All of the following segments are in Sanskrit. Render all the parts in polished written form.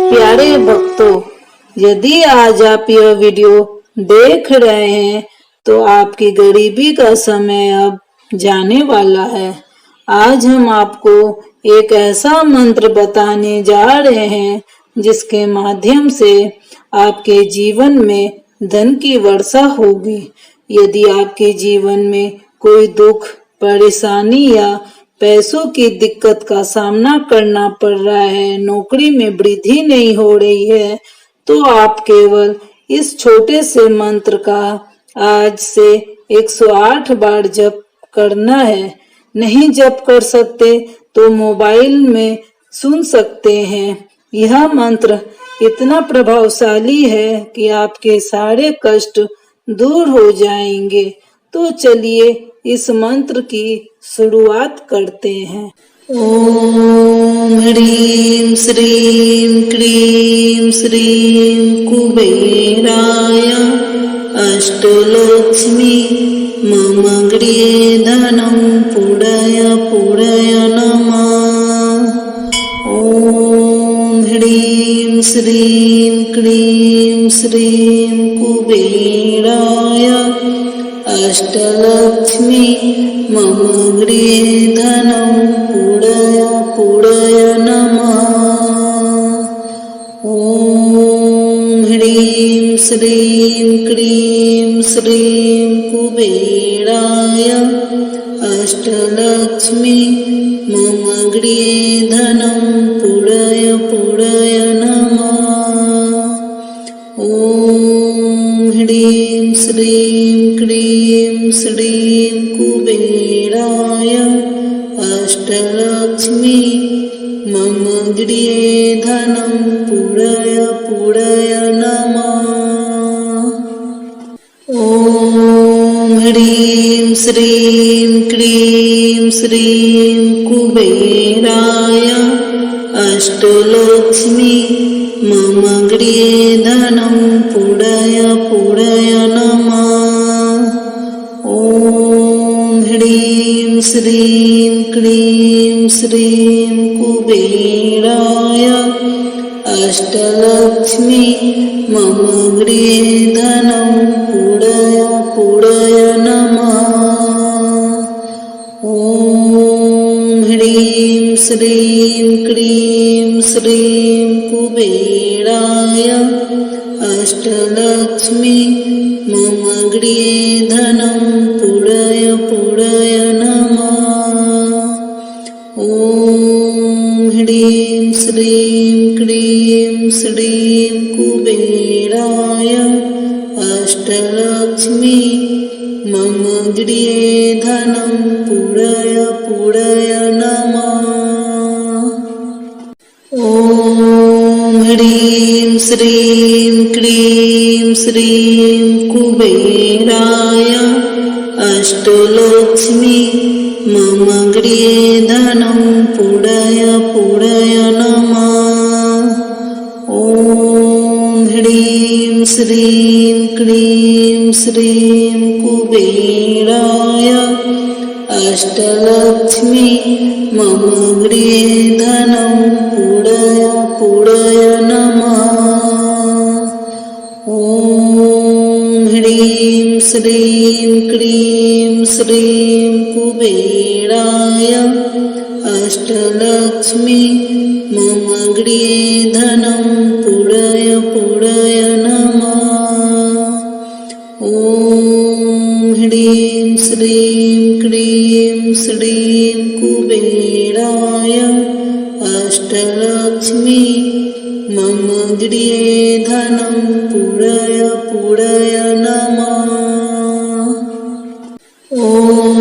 प्यारे भक्तों, यदि आज आप यह वीडियो देख रहे हैं तो आपकी गरीबी का समय अब जाने वाला है। आज हम आपको एक ऐसा मंत्र बताने जा रहे हैं जिसके माध्यम से आपके जीवन में धन की वर्षा होगी। यदि आपके जीवन में कोई दुख, परेशानी या पैसों की दिक्कत का सामना करना पड़ रहा है, नौकरी में वृद्धि नहीं हो रही है, तो आप केवल इस छोटे से मंत्र का आज से 108 बार जप करना है। नहीं जप कर सकते तो मोबाइल में सुन सकते हैं। यह मंत्र इतना प्रभावशाली है कि आपके सारे कष्ट दूर हो जाएंगे। तो चलिए इस मंत्र की शुरुआत करते हैं। ओम ह्रीं श्रीं क्लीं श्रीं कुबेराय अष्टलक्ष्मी मम गृहे धनं पूरय पूरय नमः। ओम ह्रीं श्रीं क्लीं श्रीं कुबेराय अष्टलक्ष्मी मम गृहे धनं पूरय पूरय नमः। ओम ह्रीं श्रीं क्लीं श्रीं कुबेराय अष्टलक्ष्मी मम गृहे धनं पूरय पूरय नमः। ओम ह्रीं श्रीं क्लीं श्रीं कुबेराय अष्टलक्ष्मी मम गृहे धनं पूरय पूरय नमः। ओम ह्रीं श्रीं क्लीं श्रीं कुबेराय अष्टलक्ष्मी मम गृहे धनं पूरय पूरय नमः। ओम ह्रीं श्रीं क्लीं श्रीं कुबेराय अष्टलक्ष्मी मम गृहे धनं पूरय पूरय नमः। ओम ह्रीं श्रीं क्लीं श्रीं कुबेराय अष्टलक्ष्मी मम गृहे धनं पूरय पूरय नमः। ओम ह्रीं श्रीं क्लीं श्रीं कुबेराय अष्टलक्ष्मी मम गृहे धनं पूरय पूरय नमः। ओम ह्रीं श्रीं क्लीं श्रीं कुबेराय अष्टलक्ष्मी मम गृहे धनं पूरय पूरय नमः। ओम ह्रीं श्रीं क्लीं श्रीं कुबेराय अष्टलक्ष्मी मम गृहे धनं पूरय पूरय नमः। ओम ह्रीं श्रीं क्लीं श्रीं कुबेराय अष्टलक्ष्मी मम गृहे धनं पूरय पूरय नमः। ओम ह्रीं श्रीं क्लीं श्रीं कुबेराय अष्टलक्ष्मी मम गृहे धनं पूरय पूरय नमः। ओम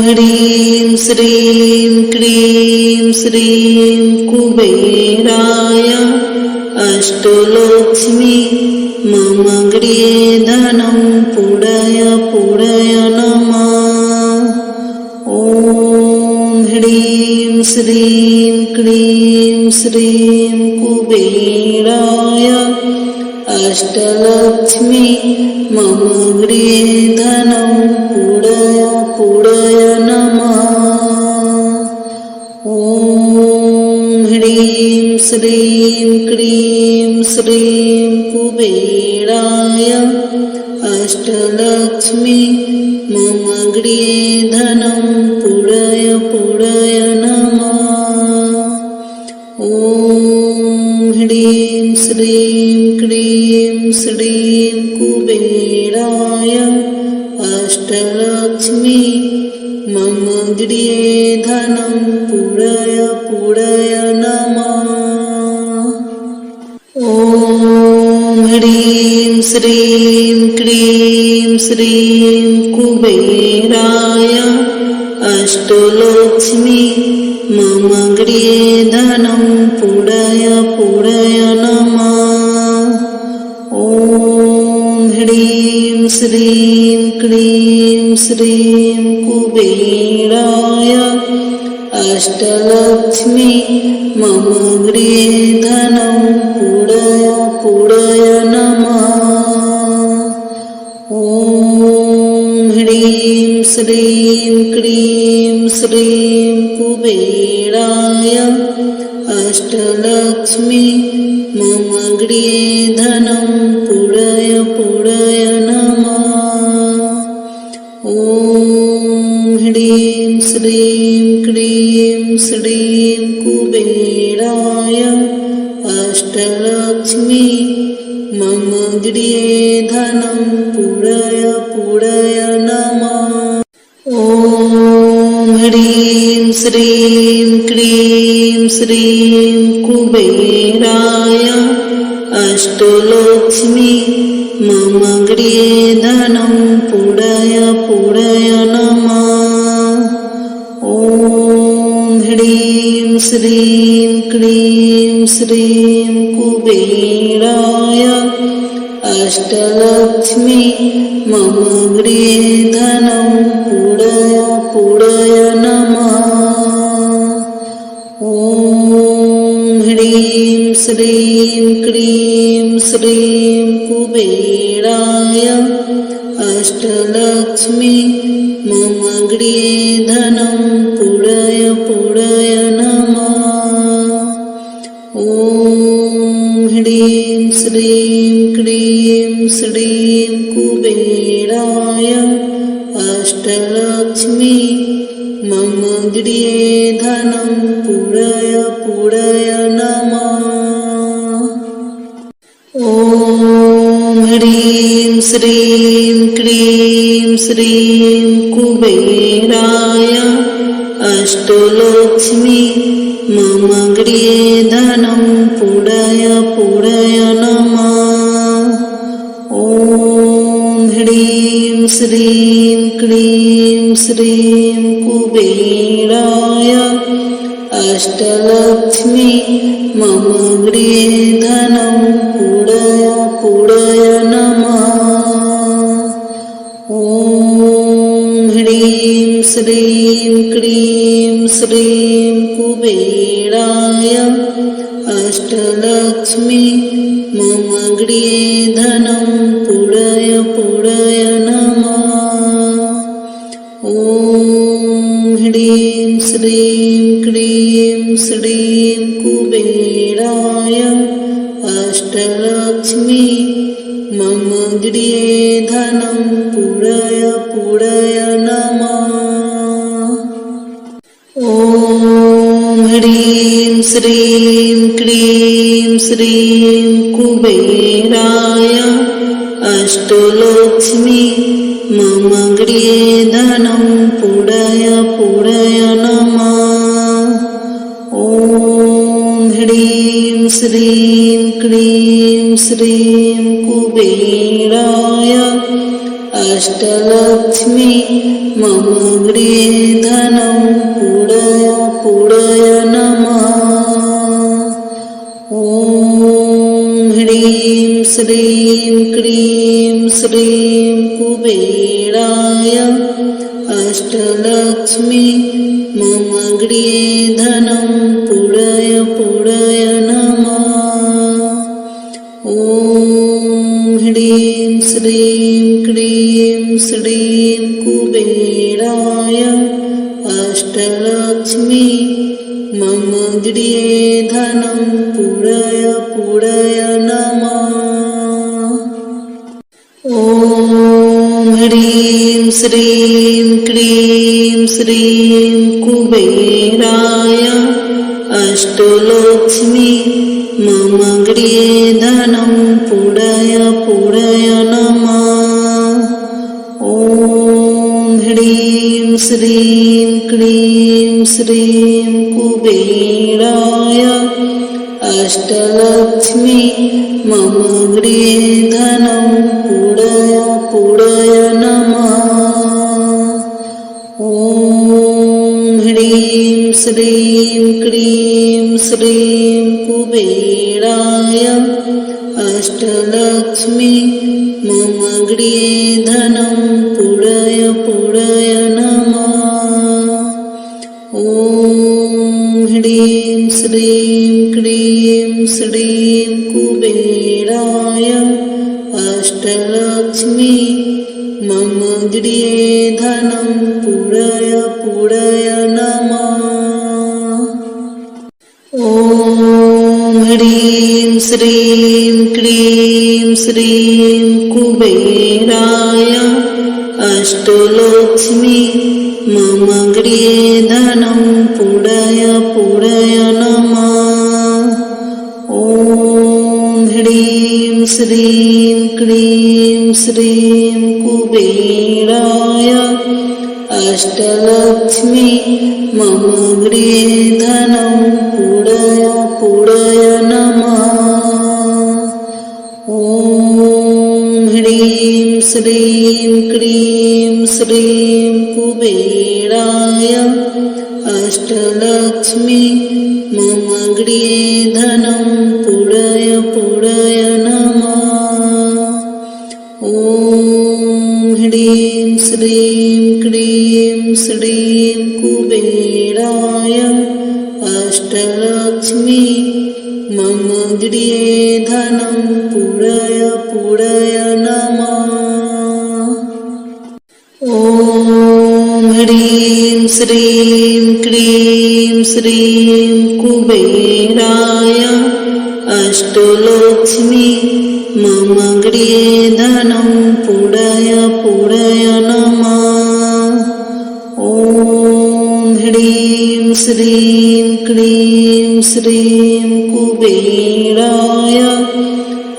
ह्रीं श्रीं क्लीं श्रीं कुबेराय अष्टलक्ष्मी मम गृहे धनं पूरय पूरय नमः। ओम ह्रीं श्रीं क्लीं श्रीं कुबेराय अष्टलक्ष्मी मम गृहे धनं पूरय पूरय नमः। ओम ह्रीं श्रीं क्लीं श्रीं कुबेराय अष्टलक्ष्मी मम गृहे धनं पूरय पूरय नमः। ॐ ह्रीं श्रीं क्लीं श्रीं कुबेराय अष्टलक्ष्मी मम गृहे धनं पूरय पूरय नमः। ॐ ह्रीं श्रीं क्लीं श्रीं कुबेराय अष्टलक्ष्मी मम गृहे धनं पूरय पूरय नमः। ॐ ह्रीं श्रीं क्लीं श्रीं कुबेराय अष्टलक्ष्मी मम गृहे धनं पूरय पूरय नमः। ॐ ह्रीं श्रीं क्लीं श्रीं कुबेराय अष्टलक्ष्मी मम गृहे धनं पूरय पूरय नमः। ॐ ह्रीं श्रीं क्लीं श्रीं कुबेराय अष्टलक्ष्मी मम गृहे धनं पूरय पूरय नमः। ॐ ह्रीं श्रीं क्लीं श्रीं कुबेराय अष्टलक्ष्मी मम गृहे धनं पूरय पूरय नमः। ॐ ह्रीं श्रीं क्लीं श्रीं कुबेराय अष्टलक्ष्मी मम गृहे धनं पूरय पूरय नमः। ॐ ह्रीं श्रीं क्लीं श्रीं कुबेराय अष्टलक्ष्मी मम गृहे धनं पूरय पूरय नमः। ॐ ह्रीं श्रीं क्लीं श्रीं कुबेराय अष्टलक्ष्मी मम गृहे धनं पूरय पूरय नमः। ॐ ह्रीं श्रीं क्लीं श्रीं कुबेराय अष्टलक्ष्मी मम गृहे धनं पूरय पूरय नमः। ॐ ह्रीं श्रीं क्लीं श्रीं कुबेराय अष्टलक्ष्मी मम गृहे धनं पूरय पूरय नमः। ॐ ह्रीं श्रीं क्लीं श्रीं कुबेराय अष्टलक्ष्मी मम गृहे धनं पूरय पूरय नमः। ॐ ह्रीं श्रीं क्लीं श्रीं कुबेराय अष्टलक्ष्मी मम गृहे धनं पूरय पूरय नमः। ॐ ह्रीं श्रीं क्लीं श्रीं कुबेराय अष्टलक्ष्मी मम गृहे धनं पूरय पूरय नमः। ॐ ह्रीं श्रीं क्लीं श्रीं कुबेराय अष्टलक्ष्मी मम गृहे धनं पूरय पूरय नमः। ॐ ह्रीं श्रीं क्लीं श्रीं कुबेराय अष्टलक्ष्मी मम गृहे धनं पूरय पूरय नमः। ॐ ह्रीं श्रीं क्लीं श्रीं कुबेराय अष्टलक्ष्मी मम गृहे धनं पूरय पूरय नमः। ॐ ह्रीं श्रीं क्लीं श्रीं कुबेराय अष्टलक्ष्मी मम गृहे धनं पूरय पूरय नमः। ॐ ह्रीं श्रीं क्लीं श्रीं कुबेराय अष्टलक्ष्मी मम गृहे धनं पूरय पूरय नमः। ॐ ह्रीं श्रीं क्लीं श्रीं कुबेराय अष्टलक्ष्मी मम गृहे धनं पूरय पूरय नमः। ॐ ह्रीं श्रीं क्लीं श्रीं कुबेराय अष्टलक्ष्मी मम गृहे धनं पूरय पूरय नमः। ॐ ह्रीं श्रीं क्लीं श्रीं कुबेराय अष्टलक्ष्मी मम गृहे धनं पूरय पूरय नमः। ॐ ह्रीं श्रीं क्लीं श्रीं कुबेराय अष्टलक्ष्मी मम गृहे धनं पूरय पूरय नमः। ॐ ह्रीं श्रीं क्लीं श्रीं कुबेराय अष्टलक्ष्मी मम गृहे धनं पूरय पूरय नमः। ॐ ह्रीं श्रीं क्लीं श्रीं कुबेराय अष्टलक्ष्मी मम गृहे धनं पूरय पूरय नमः। ॐ ह्रीं श्रीं क्लीं श्रीं कुबेराय अष्टलक्ष्मी मम गृहे धनं पूरय पूरय नमः। ॐ ह्रीं श्रीं क्लीं श्रीं कुबेराय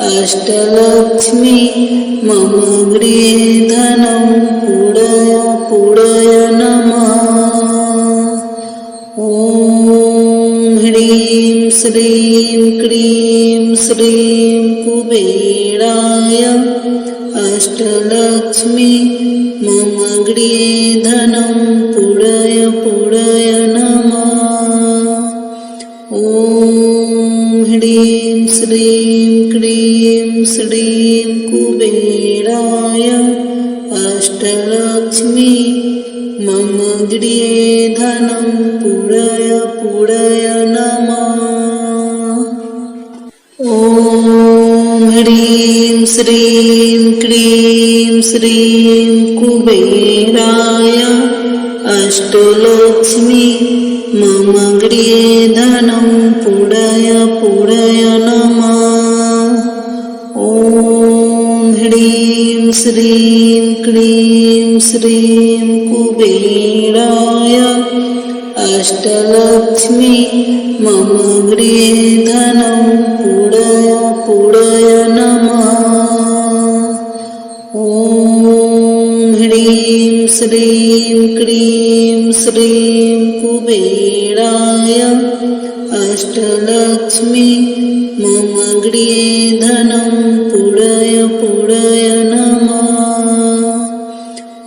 अष्टलक्ष्मी मम गृहे धनं पूरय पूरय नमः। ॐ ह्रीं श्रीं क्लीं श्रीं कुबेराय अष्टलक्ष्मी मम गृहे धनं पूरय पूरय नमः। ॐ ह्रीं श्रीं क्लीं श्रीं कुबेराय अष्टलक्ष्मी मम गृहे धनं पूरय पूरय नमः। ॐ ह्रीं श्रीं क्लीं श्रीं कुबेराय अष्टलक्ष्मी मम गृहे धनं पूरय पूरय नमः। ॐ ह्रीं श्रीं क्लीं श्रीं कुबेराय अष्टलक्ष्मी मम गृहे धनं पूरय पूरय नमः। ॐ ह्रीं श्रीं क्लीं श्रीं कुबेराय अष्टलक्ष्मी मम गृहे धनं पूरय पूरय नमः।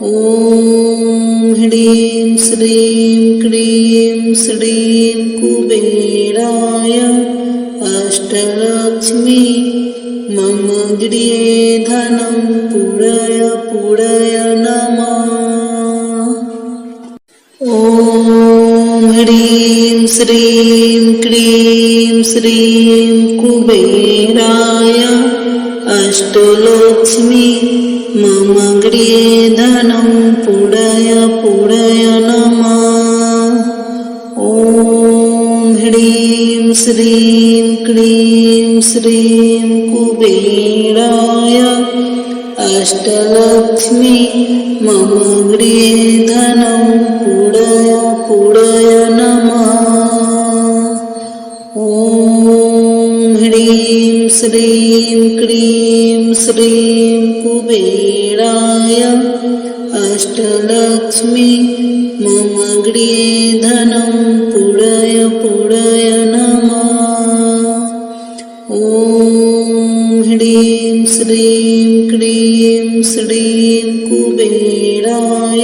ॐ ह्रीं श्रीं क्लीं श्रीं कुबेराय अष्टलक्ष्मी मम गृहे धनं पूरय पूरय नमः। ॐ ह्रीं श्रीं क्लीं श्रीं कुबेराय अष्टलक्ष्मी मम गृहे धनं पूरय पूरय नमः। ॐ ह्रीं श्रीं क्लीं श्रीं कुबेराय अष्टलक्ष्मी मम गृहे धनं पूरय पूरय नमः। ॐ ह्रीं श्रीं क्लीं श्रीं कुबेराय अष्टलक्ष्मी मम गृहे धनं पूरय पूरय नमः। ॐ ह्रीं श्रीं क्लीं श्रीं कुबेराय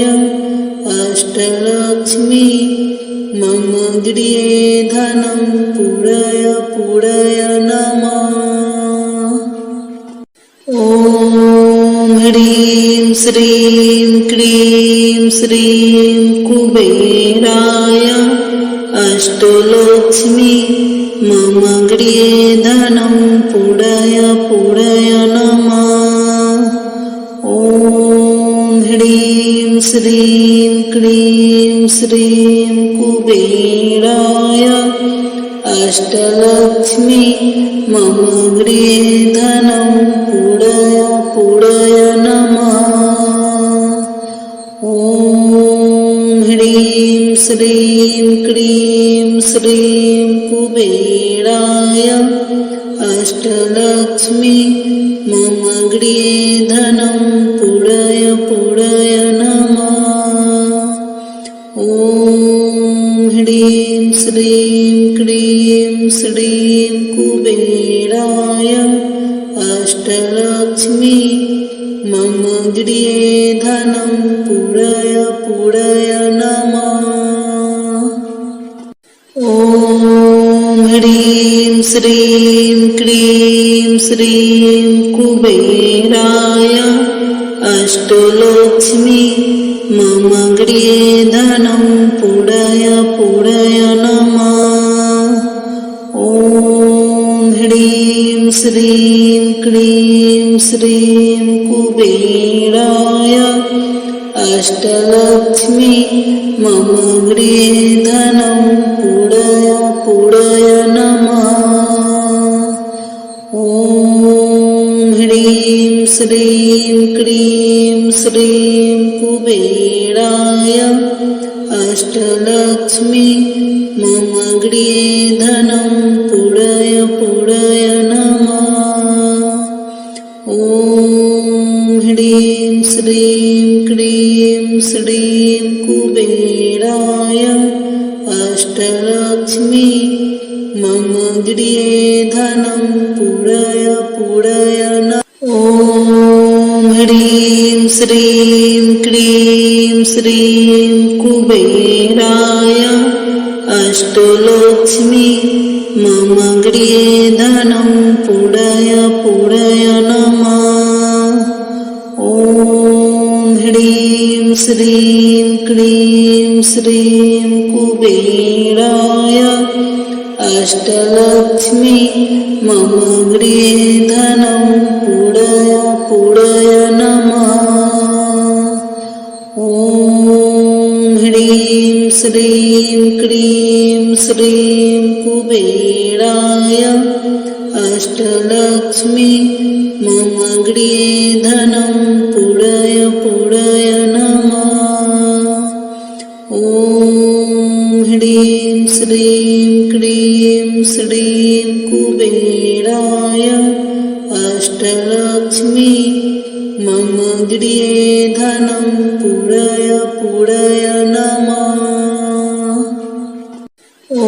अष्टलक्ष्मी मम गृहे धनं पूरय पूरय नमः। ॐ ह्रीं श्रीं क्लीं श्रीं कुबेराय अष्टलक्ष्मी मम गृहे धनं पूरय पूरय नमः। ॐ ह्रीं श्रीं क्लीं श्रीं कुबेराय अष्टलक्ष्मी मम गृहे धनं पूरय पूरय नमः। ॐ ह्रीं श्रीं क्लीं श्रीं कुबेराय अष्टलक्ष्मी मम गृहे धनं पूरय पूरय नमः। ॐ ह्रीं श्रीं क्लीं श्रीं कुबेराय अष्टलक्ष्मी मम गृहे धनं पूरय पूरय नमः। ॐ ह्रीं श्रीं क्लीं श्रीं कुबेराय अष्टलक्ष्मी मम गृहे धनं पूरय पूरय नमः। ॐ ह्रीं श्रीं क्लीं श्रीं कुबेराय अष्टलक्ष्मी मम गृहे धनं पूरय पूरय नमः। ॐ ह्रीं श्रीं क्लीं श्रीं कुबेराय अष्टलक्ष्मी मम गृहे धनं पूरय पूरय नमः। ॐ ह्रीं श्रीं क्लीं श्रीं कुबेराय अष्टलक्ष्मी मम गृहे धनं पूरय पूरय नमः। ॐ ह्रीं श्रीं क्लीं श्रीं कुबेराय अष्टलक्ष्मी मम गृहे धनं पूरय पूरय नमः। ॐ ह्रीं श्रीं क्लीं श्रीं कुबेराय अष्टलक्ष्मी मम गृहे धनं पूरय पूरय नमः। ॐ ह्रीं श्रीं क्लीं श्रीं कुबेराय अष्टलक्ष्मी मम गृहे धनं पूरय पूरय नमः। ॐ ह्रीं श्रीं क्लीं श्रीं कुबेराय अष्टलक्ष्मी मम गृहे धनं पूरय पूरय नमः। ॐ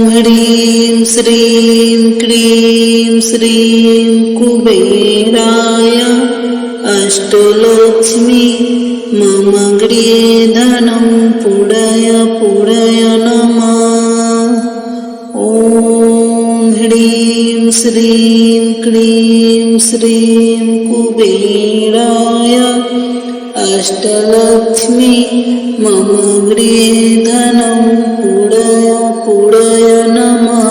ह्रीं श्रीं क्लीं श्रीं कुबेराय अष्टलक्ष्मी मम गृहे धनं पूरय पूरय नमः। ॐ ह्रीं श्रीं क्लीं श्रीं कुबेराय अष्टलक्ष्मी मम गृहे धनं पूरय पूरय नमः।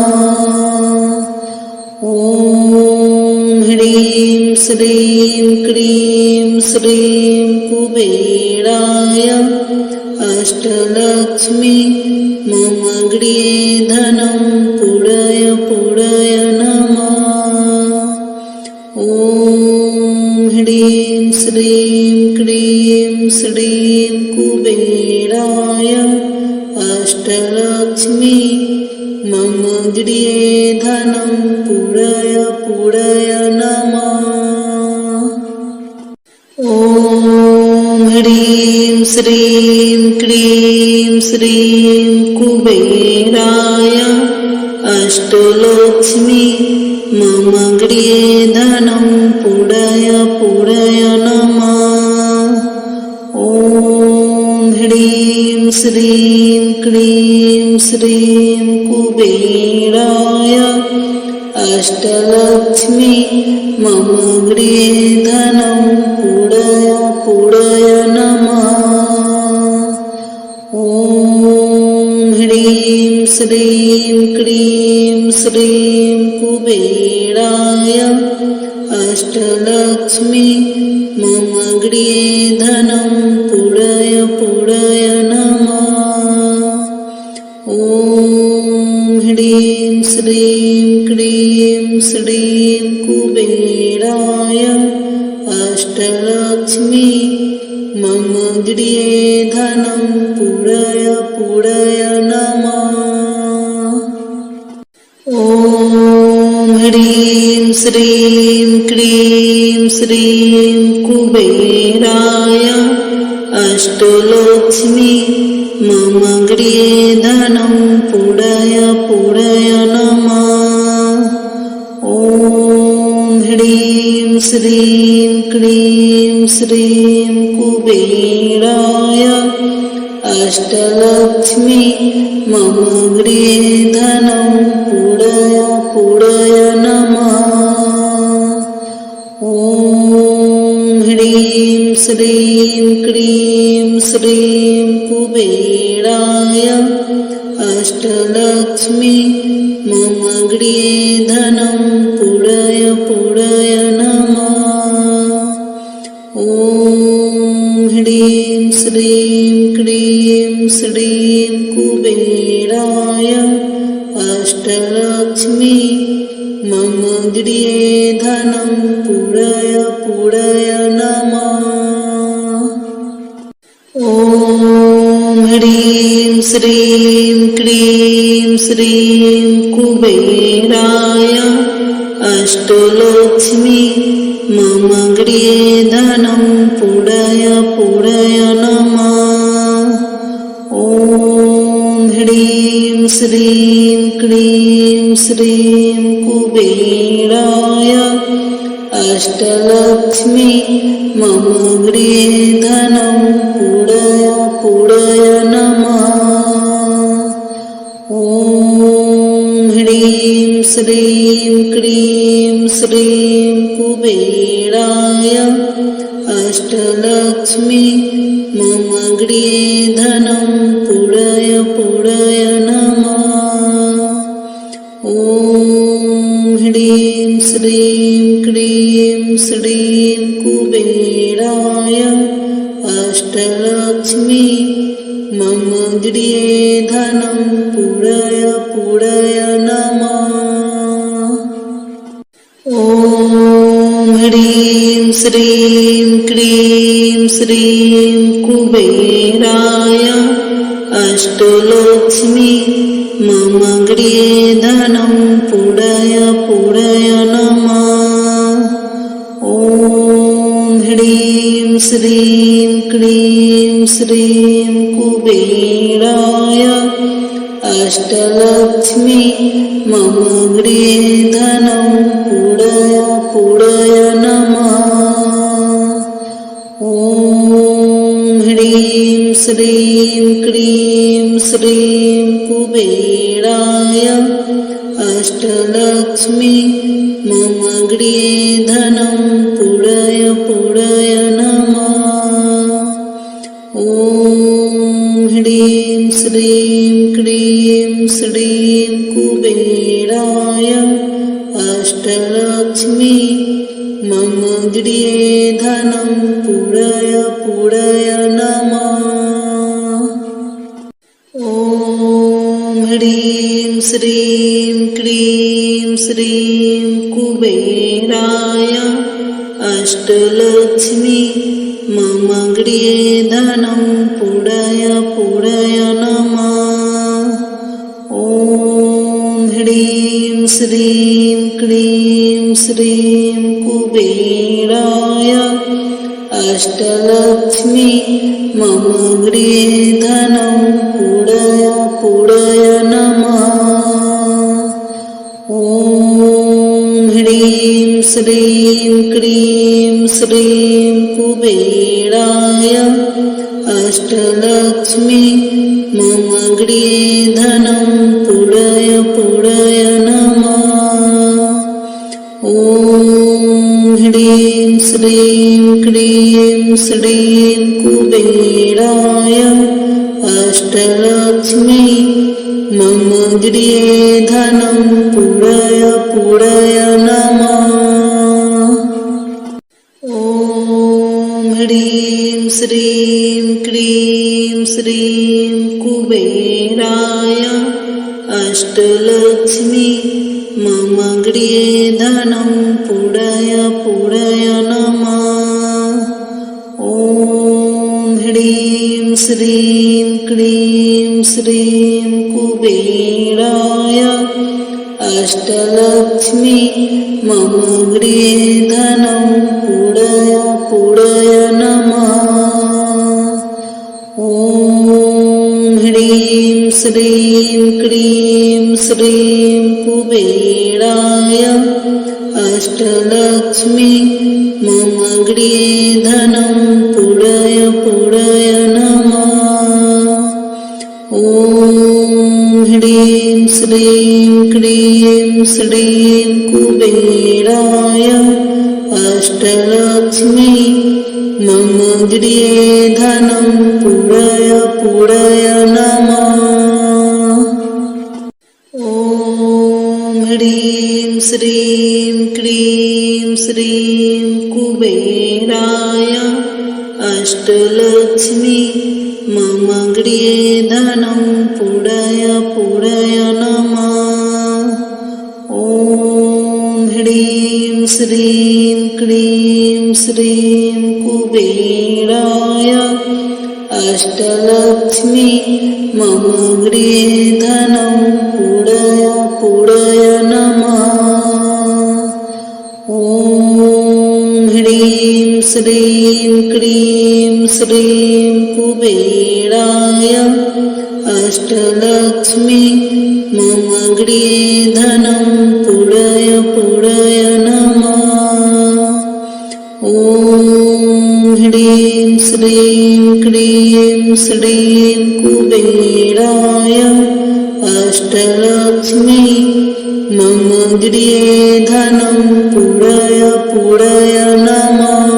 ॐ ह्रीं श्रीं क्लीं श्रीं कुबेराय अष्टलक्ष्मी मम गृहे धनं पूरय पूरय नमः। ॐ ह्रीं श्रीं क्रीं श्रीं कुबेराय अष्टलक्ष्मी मम गृहे धनं पूरय पूरय नमः। ॐ ह्रीं श्रीं क्रीं श्रीं कुबेराय अष्टलक्ष्मी मम गृहे धनं पूरय पूरय नमः। ॐ ह्रीं श्रीं क्रीं श्रीं कुबेराय अष्टलक्ष्मी मम गृहे धनं पूरय पूरय नमः। ॐ ह्रीं श्रीं क्रीं श्रीं कुबेराय अष्टलक्ष्मी मम गृहे धनं पूरय पूरय नमः। ॐ ह्रीं श्रीं क्रीं श्रीं कुबेराय अष्टलक्ष्मी मम गृहे धनं पूरय पूरय नमः। ॐ ह्रीं श्रीं क्रीं श्रीं कुबेराय अष्टलक्ष्मी मम गृहे धनं पूरय पूरय नमः। ॐ ह्रीं श्रीं क्रीं श्रीं कुबेराय अष्टलक्ष्मी मम गृहे धनं पूरय पूरय नमः। ॐ ह्रीं श्रीं क्रीं श्रीं कुबेराय अष्टलक्ष्मी मम गृहे धनं पूरय पूरय नमः। ॐ ह्रीं श्रीं क्रीं श्रीं कुबेराय अष्टलक्ष्मी मम गृहे धनं पूरय पूरय नमः। ॐ ह्रीं श्रीं क्रीं श्रीं कुबेराय अष्टलक्ष्मी मम गृहे धनं पूरय पूरय नमः। ॐ ह्रीं श्रीं क्रीं श्रीं कुबेराय अष्टलक्ष्मी मम गृहे धनं पूरय पूरय नमः। ॐ ह्रीं श्रीं क्रीं श्रीं कुबेराय अष्टलक्ष्मी मम गृहे धनं पूरय पूरय नमः। ॐ ह्रीं श्रीं क्रीं श्रीं कुबेराय अष्टलक्ष्मी मम गृहे धनं पूरय पूरय नमः। ॐ ह्रीं श्रीं क्रीं श्रीं कुबेराय अष्टलक्ष्मी मम गृहे धनं पूरय पूरय नमः। ॐ ह्रीं श्रीं क्रीं श्रीं कुबेराय अष्टलक्ष्मी मम गृहे धनं पूरय पूरय नमः। ॐ ह्रीं श्रीं क्रीं श्रीं कुबेराय अष्टलक्ष्मी मम गृहे धनं पूरय पूरय नमः। ॐ ह्रीं श्रीं क्रीं श्रीं कुबेराय अष्टलक्ष्मी मम गृहे धनं पूरय पूरय नमः। ह्रीं श्रीं क्लीं श्रीं कुबेराय अष्टलक्ष्मी मम गृहे धनं पूरय पूरय नमः। ॐ ह्रीं श्रीं क्लीं श्रीं कुबेराय अष्टलक्ष्मी मम गृहे धनं पूरय पूरय नमः। ॐ ह्रीं श्रीं क्लीं श्रीं कुबेराय अष्टलक्ष्मी मम गृहे धनं पूरय पूरय नमः। ॐ ह्रीं श्रीं क्लीं श्रीं कुबेराय अष्टलक्ष्मी मम गृहे धनं पूरय पूरय नमः। ॐ ह्रीं श्रीं क्लीं श्रीं कुबेराय अष्टलक्ष्मी मम गृहे धनं पूरय पूरय नमः। ॐ ह्रीं श्रीं क्लीं श्रीं कुबेराय अष्टलक्ष्मी मम गृहे धनं पूरय पूरय नमः। ॐ ह्रीं श्रीं क्लीं श्रीं कुबेराय अष्टलक्ष्मी मम गृहे धनं पूरय पूरय नमः। ॐ ह्रीं श्रीं क्लीं श्रीं कुबेराय अष्टलक्ष्मी मम गृहे धनं पूरय पूरय नमः। ॐ ह्रीं श्रीं क्लीं श्रीं कुबेराय अष्टलक्ष्मी मम गृहे धनं पूरय पूरय नमः। ॐ ह्रीं श्रीं क्लीं श्रीं कुबेराय अष्टलक्ष्मी मम गृहे धनं पूरय पूरय नमः। ॐ ह्रीं श्रीं क्लीं श्रीं कुबेराय अष्टलक्ष्मी मम गृहे धनं पूरय पूरय नमः। ॐ ह्रीं श्रीं क्लीं श्रीं कुबेराय अष्टलक्ष्मी मम गृहे धनं पूरय पूरय नमः।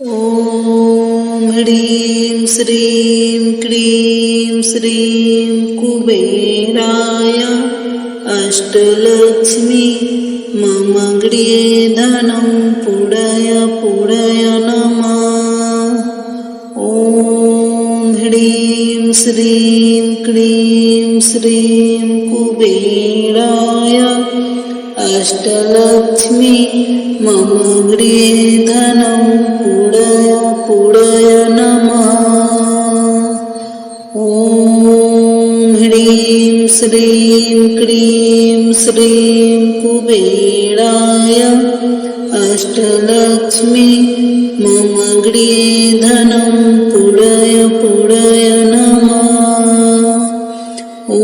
ॐ ह्रीं श्रीं क्लीं श्रीं कुबेराय अष्टलक्ष्मी मम गृहे धनं पूरय पूरय नमः। ॐ ह्रीं श्रीं क्लीं श्रीं कुबेराय अष्टलक्ष्मी मम गृहे धनं पूरय पूरय नमः। ॐ ह्रीं श्रीं क्लीं श्रीं कुबेराय अष्टलक्ष्मी मम गृहे धनं पूरय पूरय नमः। ॐ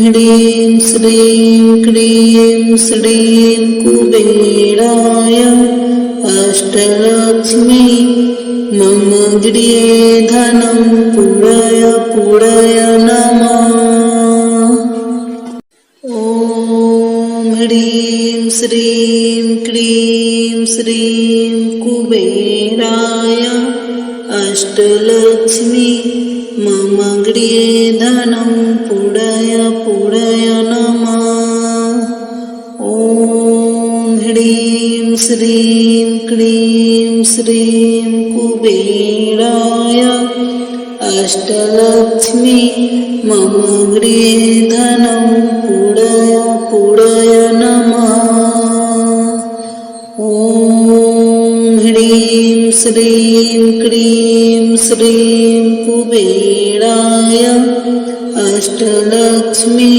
ह्रीं श्रीं क्लीं श्रीं कुबेराय अष्टलक्ष्मी मम गृहे धनं पूरय पूरय नमः। ॐ ह्रीं श्रीं क्लीं श्रीं कुबेराय अष्टलक्ष्मी मम गृहे धनं पूरय पूरय नमः। ॐ ह्रीं श्रीं क्लीं श्रीं कुबेराय अष्टलक्ष्मी मम गृहे धनं पूरय पूरय नमः। ॐ ह्रीं श्रीं क्रीं श्रीं कुबेराय अष्टलक्ष्मी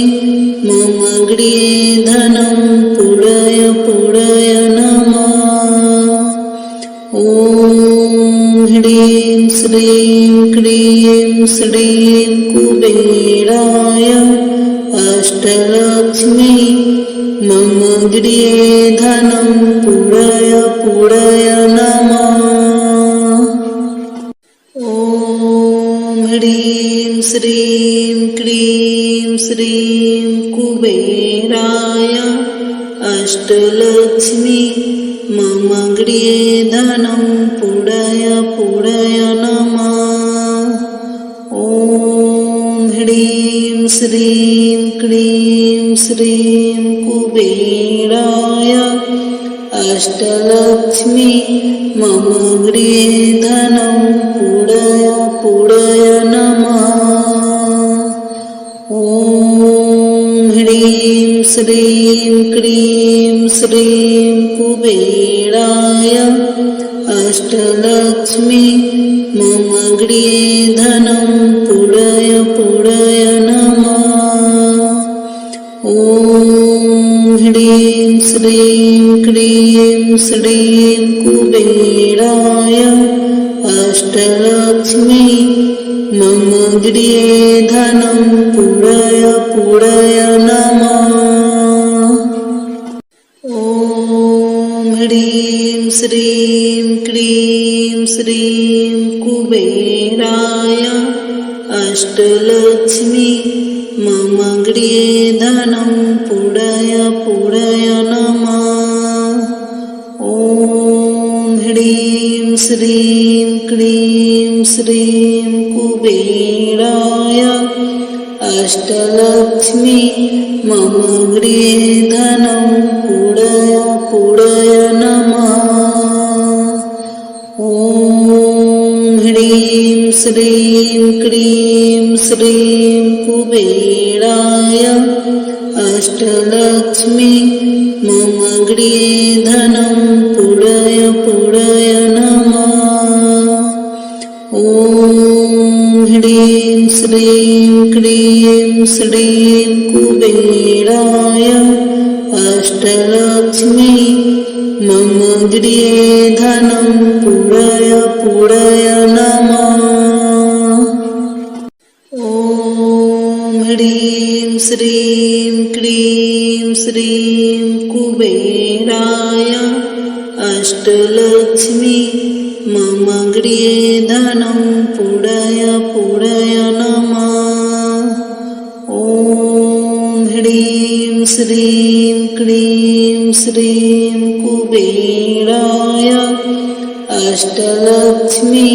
मम गृहे धनं पूरय पूरय नमः। ॐ ह्रीं श्रीं क्रीं श्रीं कुबेराय अष्टलक्ष्मी मम गृहे धनं पूरय पूरय नमः। ॐ ह्रीं श्रीं क्रीं श्रीं कुबेराय अष्टलक्ष्मी मम गृहे धनं पूरय पूरय नमः। ॐ ह्रीं श्रीं क्रीं श्रीं कुबेराय अष्टलक्ष्मी मम गृहे धनं पूरय पूरय नमः। ॐ ह्रीं श्रीं क्रीं श्रीं कुबेराय अष्टलक्ष्मी मम गृहे धनं पूरय पूरय नमः। ॐ ह्रीं श्रीं क्रीं श्रीं कुबेराय अष्टलक्ष्मी मम गृहे धनं पूरय पूरय नमः। ॐ ह्रीं श्रीं क्रीं श्रीं कुबेराय अष्टलक्ष्मी मम गृहे धनं पूरय पूरय नमः। ॐ ह्रीं श्रीं क्रीं श्रीं कुबेराय अष्टलक्ष्मी मम गृहे धनं पूरय पूरय नमः। ॐ ह्रीं श्रीं क्रीं श्रीं कुबेराय अष्टलक्ष्मी मम गृहे धनं पूरय पूरय नमः। ॐ ह्रीं श्रीं क्रीं श्रीं कुबेराय अष्टलक्ष्मी मम गृहे धनं पूरय पूरय नमः। ॐ ह्रीं श्रीं क्रीं श्रीं कुबेराय अष्टलक्ष्मी मम गृहे धनं पूरय पूरय नमः। ॐ ह्रीं श्रीं क्रीं श्रीं कुबेराय अष्टलक्ष्मी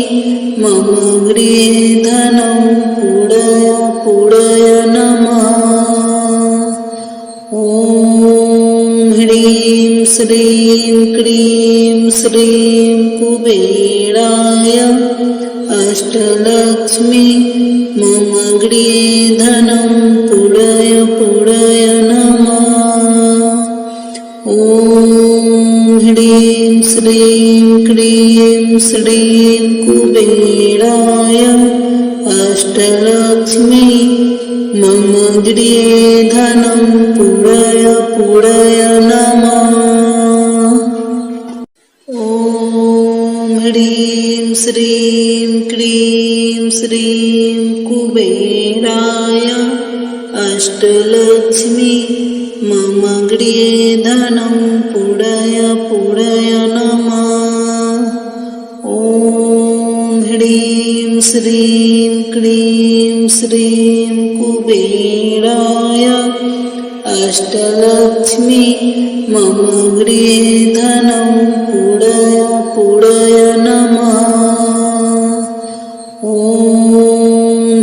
मम गृहे धनं पूरय पूरय नमः। ॐ ह्रीं श्रीं क्रीं श्रीं कुबेराय अष्टलक्ष्मी मम गृहे धनं पूरय पूरय नमः। ॐ ह्रीं श्रीं क्रीं श्रीं कुबेराय अष्टलक्ष्मी मम गृहे धनं पूरय पूरय नमः। ॐ ह्रीं श्रीं क्रीं श्रीं कुबेराय अष्टलक्ष्मी मम गृहे धनं पूरय पूरय नमः। ॐ ह्रीं श्रीं क्रीं श्रीं कुबेराय अष्टलक्ष्मी मम गृहे धनं पूरय पूरय नमः। ॐ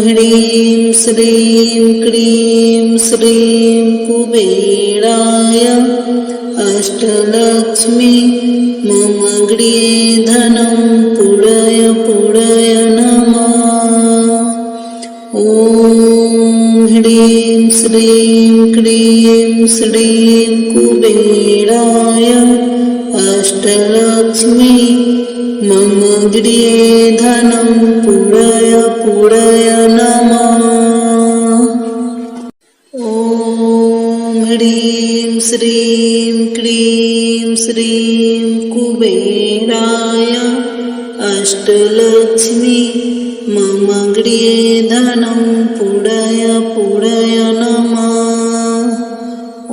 ह्रीं श्रीं क्रीं श्रीं कुबेराय अष्टलक्ष्मी मम गृहे धनं पूरय पूरय नमः। ह्रीं श्रीं क्लीं श्रीं कुबेराय अष्टलक्ष्मी मम गृहे धनं पूरय पूरय नमः। ॐ ह्रीं श्रीं क्लीं श्रीं कुबेराय अष्टलक्ष्मी मम गृहे धनं पूरय पूरय नमः।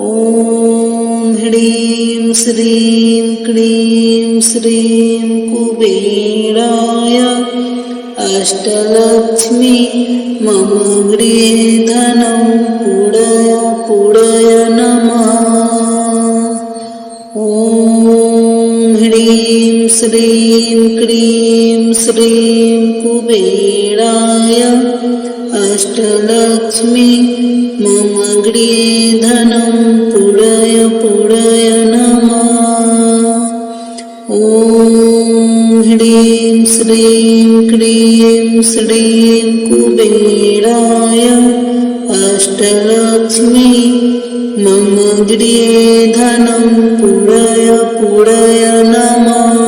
ॐ ह्रीं श्रीं क्लीं श्रीं कुबेराय अष्टलक्ष्मी मम गृहे धनं पूरय पूरय नमः। ॐ ह्रीं श्रीं क्लीं श्रीं कुबेराय अष्टलक्ष्मी मम गृहे धनं पूरय पूरय नमः। ॐ ह्रीं श्रीं क्लीं श्रीं कुबेराय अष्टलक्ष्मी मम गृहे धनं पूरय पूरय नमः।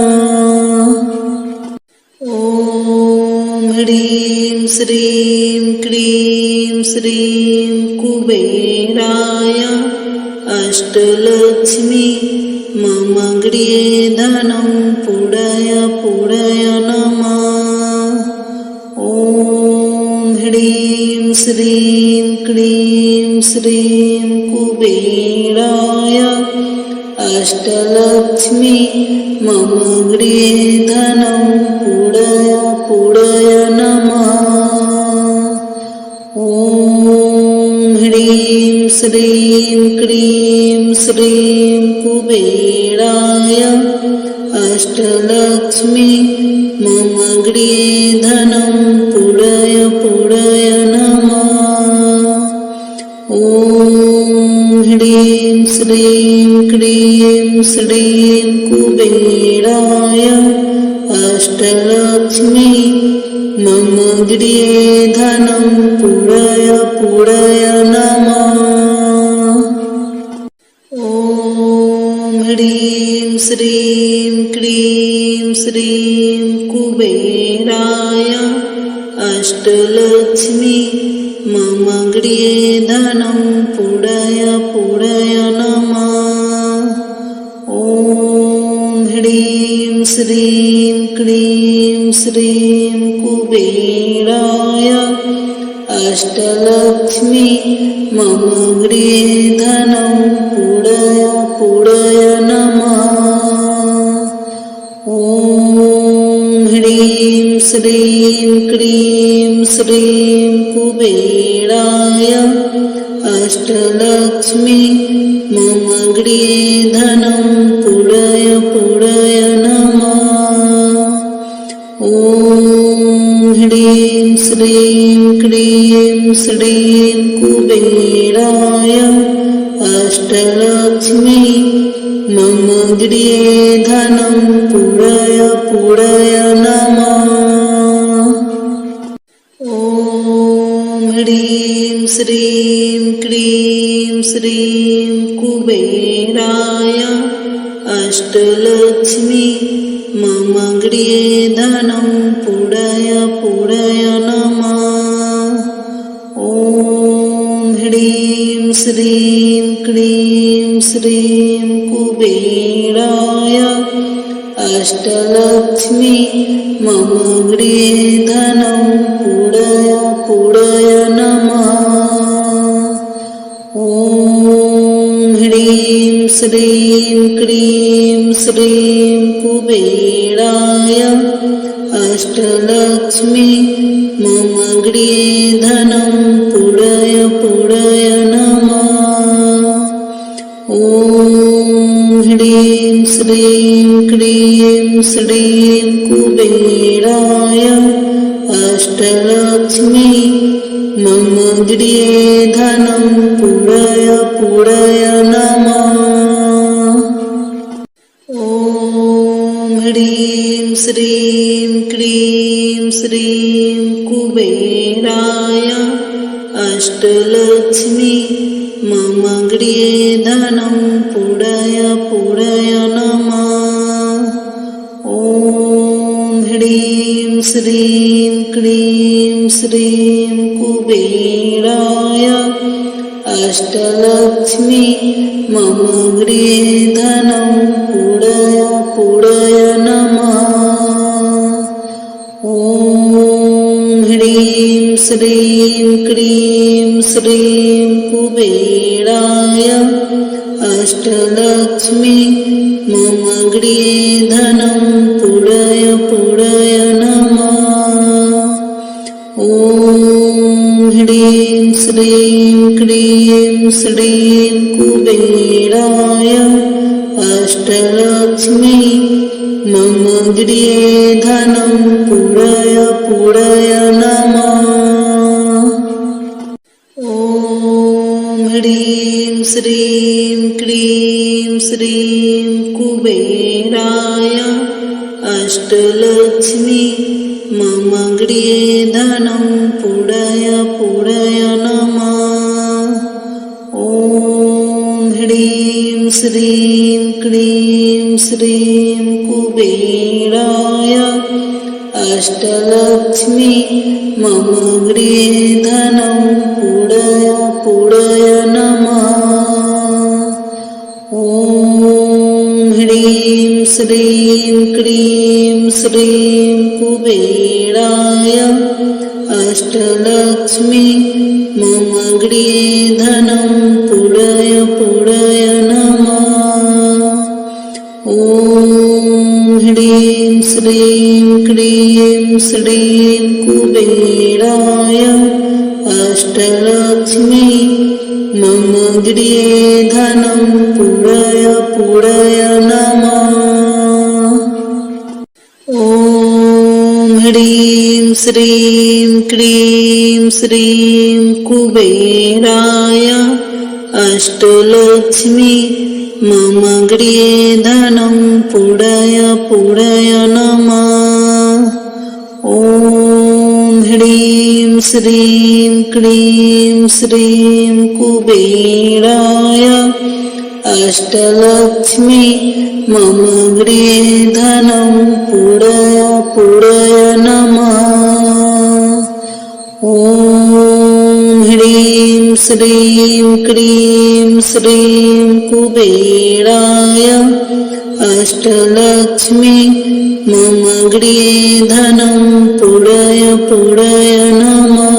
ॐ ह्रीं श्रीं क्लीं श्रीं कुबेराय अष्टलक्ष्मी मम गृहे धनं पूरय पूरय नमः। ॐ ह्रीं श्रीं क्लीं श्रीं कुबेराय अष्टलक्ष्मी मम गृहे धनं पूरय पूरय नमः। ॐ ह्रीं श्रीं क्लीं श्रीं कुबेराय अष्टलक्ष्मी मम गृहे धनं पूरय पूरय नमः। ॐ ह्रीं श्रीं क्लीं श्रीं कुबेराय अष्टलक्ष्मी मम गृहे धनं पूरय पूरय नमः। ॐ ह्रीं श्रीं क्लीं श्रीं कुबेराय अष्टलक्ष्मी मम गृहे धनं पूरय पूरय नमः। ॐ ह्रीं श्रीं क्लीं श्रीं कुबेराय अष्टलक्ष्मी मम गृहे धनं पूरय पूरय नमः। ॐ ह्रीं श्रीं क्लीं श्रीं कुबेराय अष्टलक्ष्मी मम गृहे धनं पूरय पूरय नमः। ॐ ह्रीं श्रीं क्लीं श्रीं कुबेराय अष्टलक्ष्मी मम गृहे धनं पूरय पूरय नमः। ॐ ह्रीं श्रीं क्लीं श्रीं कुबेराय अष्टलक्ष्मी मम गृहे धनं पूरय पूरय नमः। ॐ ह्रीं श्रीं क्लीं श्रीं कुबेराय अष्टलक्ष्मी मम गृहे धनं पूरय पूरय नमः। ॐ ह्रीं श्रीं क्लीं श्रीं कुबेराय अष्टलक्ष्मी मम गृहे धनं पूरय पूरय नमः। ॐ ह्रीं श्रीं क्लीं श्रीं कुबेराय अष्टलक्ष्मी मम गृहे धनं पूरय पूरय नमः। ॐ ह्रीं श्रीं क्लीं श्रीं कुबेराय अष्टलक्ष्मी मम गृहे धनं पूरय पूरय नमः। ॐ ह्रीं श्रीं क्लीं श्रीं कुबेराय अष्टलक्ष्मी मम गृहे धनं पूरय पूरय नमः। ॐ ह्रीं श्रीं क्लीं श्रीं कुबेराय अष्टलक्ष्मी मम गृहे धनं पूरय पूरय नमः। ॐ ह्रीं श्रीं क्लीं श्रीं कुबेराय अष्टलक्ष्मी मम गृहे धनं पूरय पूरय नमः। ॐ ह्रीं श्रीं क्लीं श्रीं कुबेराय अष्टलक्ष्मी मम गृहे धनं पूरय पूरय नमः। ॐ ह्रीं श्रीं क्लीं श्रीं कुबेराय अष्टलक्ष्मी मम गृहे धनं पूरय पूरय नमः। ॐ ह्रीं श्रीं क्लीं श्रीं कुबेराय अष्टलक्ष्मी मम गृहे धनं पूरय पूरय नमः। ॐ ह्रीं श्रीं क्लीं श्रीं कुबेराय अष्टलक्ष्मी मम गृहे धनं पूरय पूरय नमः। ॐ ह्रीं श्रीं क्लीं श्रीं कुबेराय अष्टलक्ष्मी मम गृहे धनं पूरय पूरय नमः। ॐ ह्रीं श्रीं क्लीं श्रीं कुबेराय अष्टलक्ष्मी मम गृहे धनं पूरय पूरय नमः। ॐ ह्रीं श्रीं क्लीं श्रीं कुबेराय अष्टलक्ष्मी मम गृहे धनं पूरय पूरय नमः।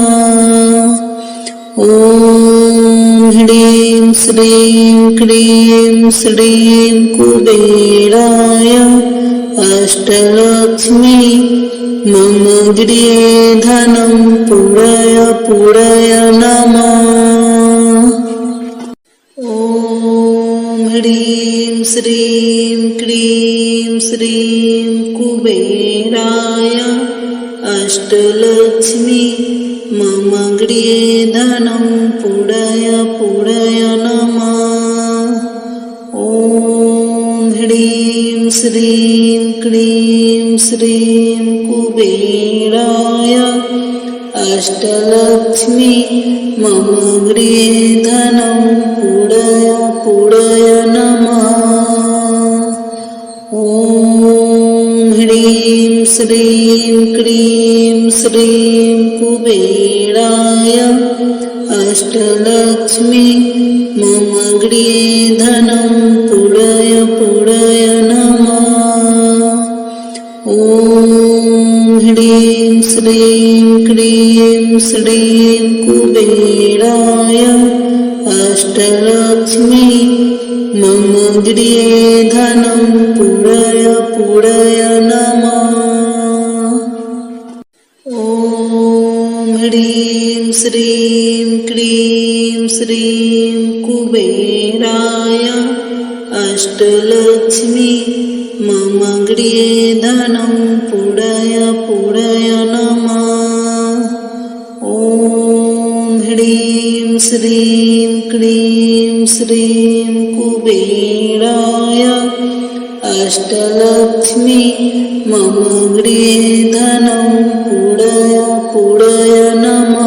ॐ ह्रीं श्रीं क्लीं श्रीं कुबेराय अष्टलक्ष्मी मम गृहे धनं पूरय पूरय नमः। ॐ ह्रीं श्रीं क्लीं श्रीं कुबेराय अष्टलक्ष्मी मम गृहे धनं पूरय पूरय नमः। ॐ ह्रीं श्रीं क्लीं श्रीं कुबेराय अष्टलक्ष्मी मम गृहे धनं पूरय पूरय नमः। ॐ ह्रीं श्रीं क्लीं श्रीं कुबेराय अष्टलक्ष्मी मम गृहे धनं पूरय पूरय नमः। ॐ ह्रीं श्रीं क्लीं श्रीं कुबेराय अष्टलक्ष्मी मम गृहे धनं पूरय पूरय नमः। ॐ ह्रीं श्रीं क्लीं श्रीं कुबेराय अष्टलक्ष्मी मम गृहे धनं पूरय पूरय नमः। ॐ ह्रीं श्रीं क्लीं श्रीं कुबेराय अष्टलक्ष्मी मम गृहे धनं पूरय पूरय नमः।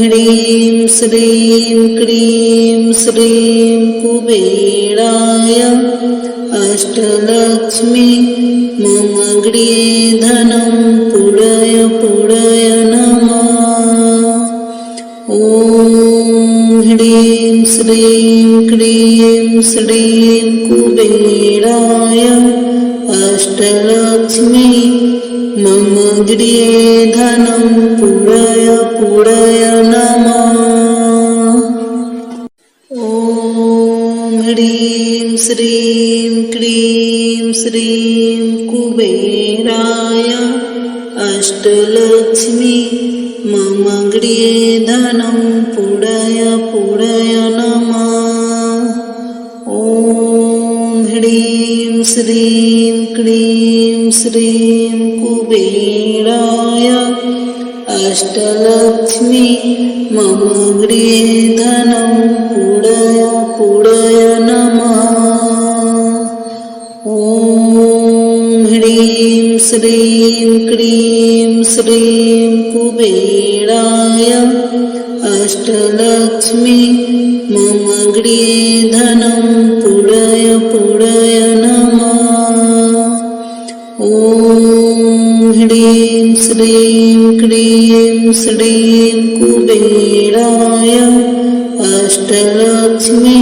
ह्रीं श्रीं क्लीं श्रीं कुबेराय अष्टलक्ष्मी मम गृहे धनं पूरय पूरय नमः। ॐ ह्रीं श्रीं क्लीं श्रीं कुबेराय अष्टलक्ष्मी मम गृहे धनं पूरय पूरय नमः। ॐ ह्रीं श्रीं क्लीं श्रीं कुबेराय अष्टलक्ष्मी मम गृहे धनं पूरय पूरय नमः। ॐ ह्रीं श्रीं क्लीं श्रीं कुबेराय अष्टलक्ष्मी मम गृहे धनं पूरय पूरय नमः। ॐ ह्रीं श्रीं क्लीं श्रीं कुबेराय अष्टलक्ष्मी मम गृहे धनं पूरय पूरय नमः। ॐ ह्रीं श्रीं क्लीं श्रीं कुबेराय अष्टलक्ष्मी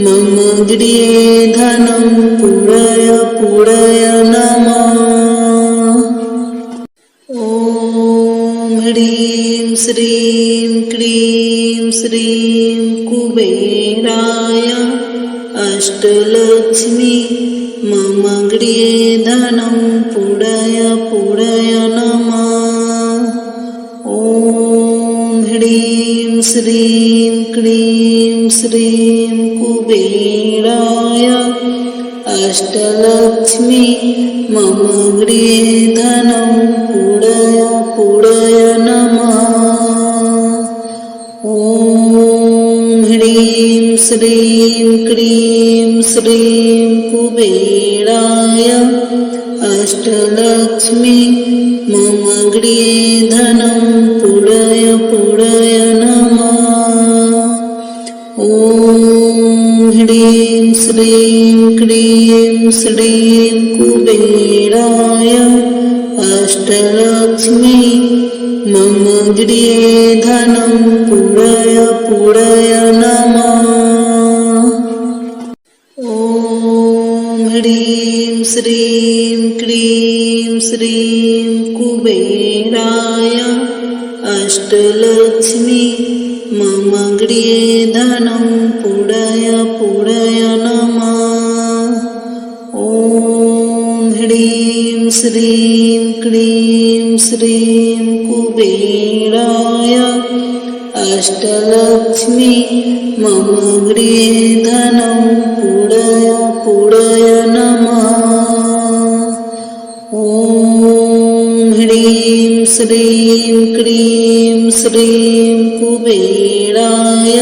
मम गृहे धनं पूरय पूरय नमः। ॐ ह्रीं श्रीं क्लीं श्रीं कुबेराय अष्टलक्ष्मी मम गृहे धनं पूरय पूरय नमः। ॐ ह्रीं श्रीं क्लीं श्रीं कुबेराय अष्टलक्ष्मी मम गृहे धनं पूरय पूरय नमः। ॐ ह्रीं श्रीं क्लीं श्रीं कुबेराय अष्टलक्ष्मी मम गृहे धनं पूरय पूरय नमः। ॐ ह्रीं श्रीं क्लीं श्रीं कुबेराय अष्टलक्ष्मी मम गृहे धनं पूरय पूरय नमः। ॐ ह्रीं श्रीं क्लीं श्रीं कुबेराय अष्टलक्ष्मी मम गृहे धनं पूरय पूरय नमः। ॐ ह्रीं श्रीं क्लीं श्रीं कुबेराय अष्टलक्ष्मी मम गृहे धनं पूरय पूरय नमः। ॐ ह्रीं श्रीं क्लीं श्रीं कुबेराय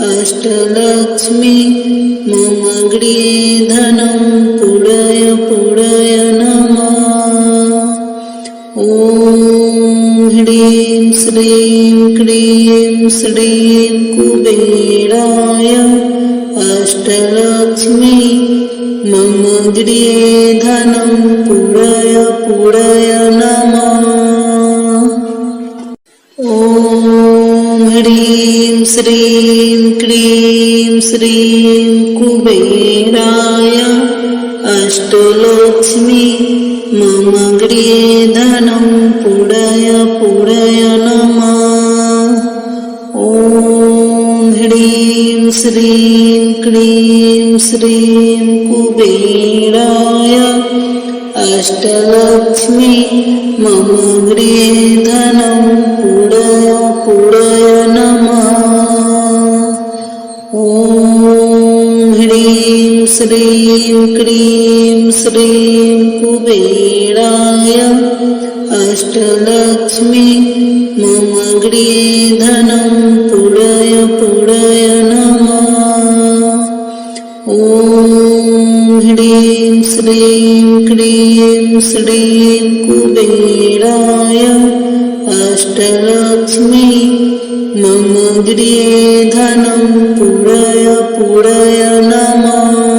अष्टलक्ष्मी मम गृहे धनं पूरय पूरय नमः। ॐ ह्रीं श्रीं क्लीं श्रीं कुबेराय अष्टलक्ष्मी मम गृहे धनं पूरय पूरय नमः। ॐ ह्रीं श्रीं क्लीं श्रीं कुबेराय अष्टलक्ष्मी मम गृहे धनं पूरय पूरय नमः। ॐ ह्रीं श्रीं क्लीं श्रीं कुबेराय अष्टलक्ष्मी मम गृहे धनं पूरय पूरय नमः। ॐ ह्रीं श्रीं क्लीं श्रीं कुबेराय अष्टलक्ष्मी मम गृहे धनं पूरय पूरय नमः। ॐ ह्रीं श्रीं क्लीं श्रीं कुबेराय अष्टलक्ष्मी मम गृहे धनं पूरय पूरय नमः।